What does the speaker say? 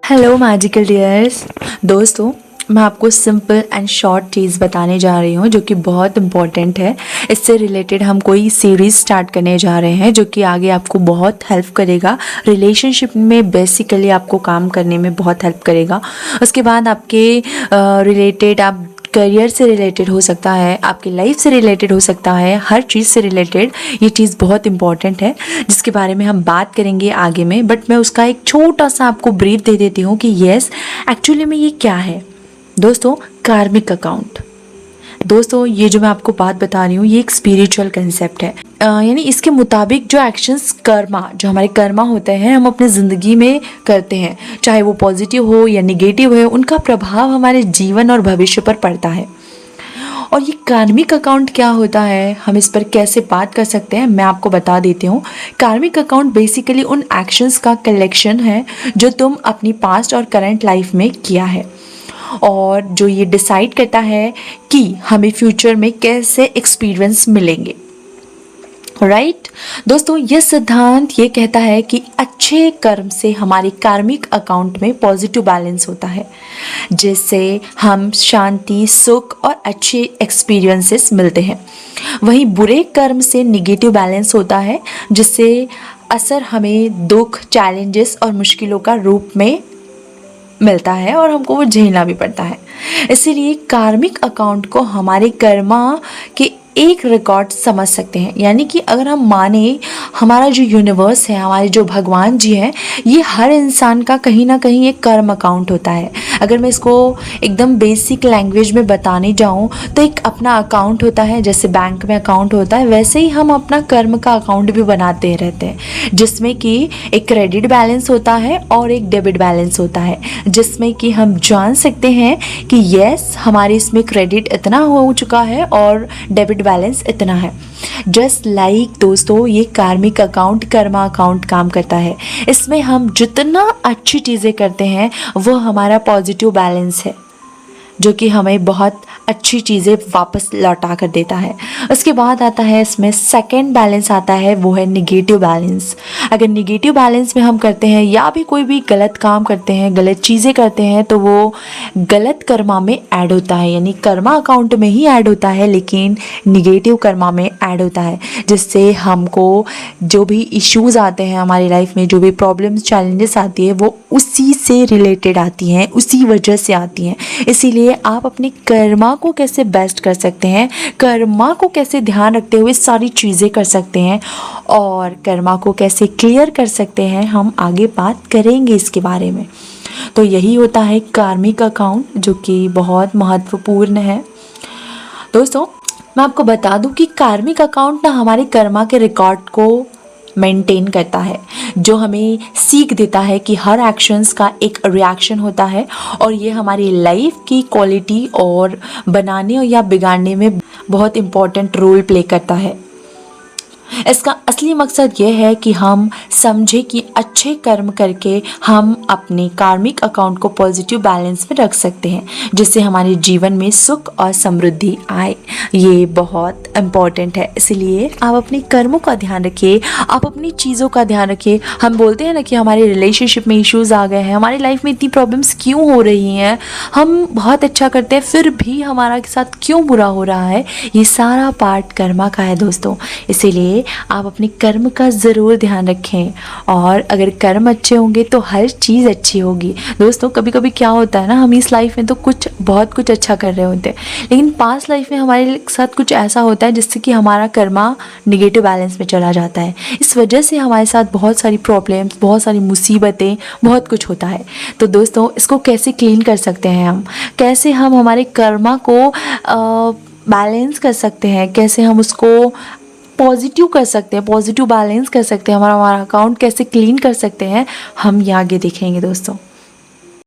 Hello magical dears. दोस्तों, मैं आपको सिंपल एंड शॉर्ट चीज़ बताने जा रही हूँ जो कि बहुत इम्पॉर्टेंट है। इससे रिलेटेड हम कोई सीरीज़ स्टार्ट करने जा रहे हैं जो कि आगे आपको बहुत हेल्प करेगा। रिलेशनशिप में बेसिकली आपको काम करने में बहुत हेल्प करेगा। उसके बाद आपके रिलेटेड आप करियर से रिलेटेड हो सकता है, आपकी लाइफ से रिलेटेड हो सकता है, हर चीज़ से रिलेटेड ये चीज़ बहुत इंपॉर्टेंट है जिसके बारे में हम बात करेंगे आगे में। बट मैं उसका एक छोटा सा आपको ब्रीफ दे देती हूँ कि येस एक्चुअली में ये क्या है। दोस्तों, कार्मिक अकाउंट। दोस्तों, ये जो मैं आपको बात बता रही हूँ ये एक स्पिरिचुअल कंसेप्ट है। यानी इसके मुताबिक जो एक्शंस कर्मा, जो हमारे कर्मा होते हैं, हम अपने ज़िंदगी में करते हैं, चाहे वो पॉजिटिव हो या निगेटिव हो, उनका प्रभाव हमारे जीवन और भविष्य पर पड़ता है। और ये कार्मिक अकाउंट क्या होता है, हम इस पर कैसे बात कर सकते हैं, मैं आपको बता देती हूँ। कार्मिक अकाउंट बेसिकली उन एक्शंस का कलेक्शन है जो तुम अपनी पास्ट और करंट लाइफ में किया है, और जो ये डिसाइड करता है कि हमें फ्यूचर में कैसे एक्सपीरियंस मिलेंगे। राइट दोस्तों, यह सिद्धांत ये कहता है कि अच्छे कर्म से हमारे कार्मिक अकाउंट में पॉजिटिव बैलेंस होता है, जिससे हम शांति, सुख और अच्छे एक्सपीरियंसेस मिलते हैं। वहीं बुरे कर्म से निगेटिव बैलेंस होता है, जिससे असर हमें दुख, चैलेंजेस और मुश्किलों का रूप में मिलता है और हमको वो झेलना भी पड़ता है। इसीलिए कार्मिक अकाउंट को हमारे कर्मा के एक रिकॉर्ड समझ सकते हैं। यानी कि अगर हम माने हमारा जो यूनिवर्स है, हमारे जो भगवान जी हैं, ये हर इंसान का कहीं ना कहीं एक कर्म अकाउंट होता है। अगर मैं इसको एकदम बेसिक लैंग्वेज में बताने जाऊँ तो एक अपना अकाउंट होता है, जैसे बैंक में अकाउंट होता है, वैसे ही हम अपना कर्म का अकाउंट भी बनाते रहते हैं, जिसमें कि एक क्रेडिट बैलेंस होता है और एक डेबिट बैलेंस होता है, जिसमें कि हम जान सकते हैं कि यस हमारे इसमें क्रेडिट इतना हो चुका है और डेबिट बैलेंस इतना है। जस्ट लाइक दोस्तों, ये कार्मिक अकाउंट, कर्मा अकाउंट काम करता है। इसमें हम जितना अच्छी चीज़ें करते हैं वो हमारा पॉजिटिव बैलेंस है, जो कि हमें बहुत अच्छी चीज़ें वापस लौटा कर देता है। उसके बाद आता है इसमें सेकंड बैलेंस आता है, वो है निगेटिव बैलेंस। अगर निगेटिव बैलेंस में हम करते हैं या भी कोई भी गलत काम करते हैं, गलत चीज़ें करते हैं, तो वो गलत कर्मा में ऐड होता है। यानी कर्मा अकाउंट में ही ऐड होता है, लेकिन निगेटिव कर्मा में ऐड होता है, जिससे हमको जो भी इश्यूज़ आते हैं हमारी लाइफ में, जो भी प्रॉब्लम्स, चैलेंजेस आती है, वो उसी से रिलेटेड आती हैं, उसी वजह से आती हैं। इसीलिए आप अपने कर्मा को कैसे बेस्ट कर सकते हैं, कर्मा को कैसे ध्यान रखते हुए सारी चीज़ें कर सकते हैं और कर्मा को कैसे क्लियर कर सकते हैं, हम आगे बात करेंगे इसके बारे में। तो यही होता है कार्मिक अकाउंट, जो कि बहुत महत्वपूर्ण है। दोस्तों, मैं आपको बता दूं कि कार्मिक अकाउंट ना हमारे कर्मा के रिकॉर्ड को मेंटेन करता है, जो हमें सीख देता है कि हर एक्शंस का एक रिएक्शन होता है, और ये हमारी लाइफ की क्वालिटी और बनाने या बिगाड़ने में बहुत इम्पोर्टेंट रोल प्ले करता है। इसका असली मकसद ये है कि हम समझे कि अच्छे कर्म करके हम अपने कार्मिक अकाउंट को पॉजिटिव बैलेंस में रख सकते हैं, जिससे हमारे जीवन में सुख और समृद्धि आए। ये बहुत इम्पॉर्टेंट है। इसलिए आप अपने कर्मों का ध्यान रखिए, आप अपनी चीज़ों का ध्यान रखिए। हम बोलते हैं ना कि हमारे रिलेशनशिप में इश्यूज़ आ गए हैं, हमारी लाइफ में इतनी प्रॉब्लम्स क्यों हो रही हैं, हम बहुत अच्छा करते हैं फिर भी हमारा साथ क्यों बुरा हो रहा है, ये सारा पार्ट कर्मा का है दोस्तों। इसीलिए आप अपने कर्म का ज़रूर ध्यान रखें, और अगर कर्म अच्छे होंगे तो हर चीज़ अच्छी होगी। दोस्तों, कभी कभी क्या होता है ना, हम इस लाइफ में तो बहुत कुछ अच्छा कर रहे होते हैं, लेकिन पास्ट लाइफ में हमारे साथ कुछ ऐसा होता है जिससे कि हमारा कर्मा निगेटिव बैलेंस में चला जाता है। इस वजह से हमारे साथ बहुत सारी प्रॉब्लम्स, बहुत सारी मुसीबतें, बहुत कुछ होता है। तो दोस्तों, इसको कैसे क्लीन कर सकते हैं हम, कैसे हम हमारे कर्मा को बैलेंस कर सकते हैं, कैसे हम उसको पॉजिटिव कर सकते हैं, पॉजिटिव बैलेंस कर सकते हैं, हमारा अकाउंट कैसे क्लीन कर सकते हैं, हम ये आगे देखेंगे दोस्तों।